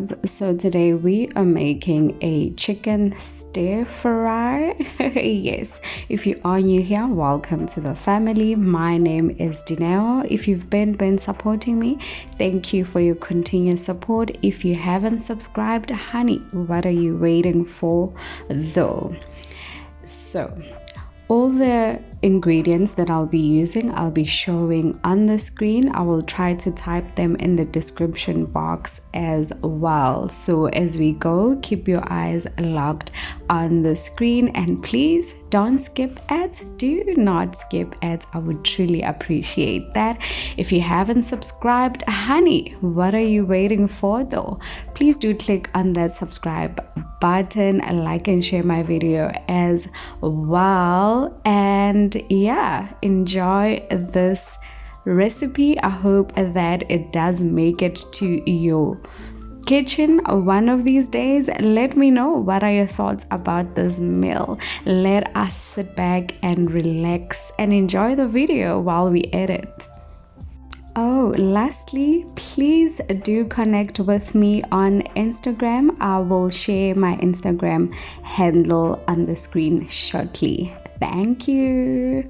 loves, so today we are making a chicken stir fry. Yes, if you are new here, welcome to the family. My name is Dineo. If you've been supporting me, thank you for your continued support. If you haven't subscribed, honey, what are you waiting for though? So all the ingredients that I'll be using, I'll be showing on the screen. I will try to type them in the description box as well. So as we go, keep your eyes locked on the screen and please don't skip ads. Do not skip ads. I would truly appreciate that. If you haven't subscribed, honey, what are you waiting for though? Please do click on that subscribe button, like and share my video as well, and yeah, enjoy this recipe. I hope that it does make it to your kitchen one of these days. Let me know what are your thoughts about this meal. Let us sit back and relax and enjoy the video while we edit. Oh, lastly, please do connect with me on Instagram. I will share my Instagram handle on the screen shortly. Thank you.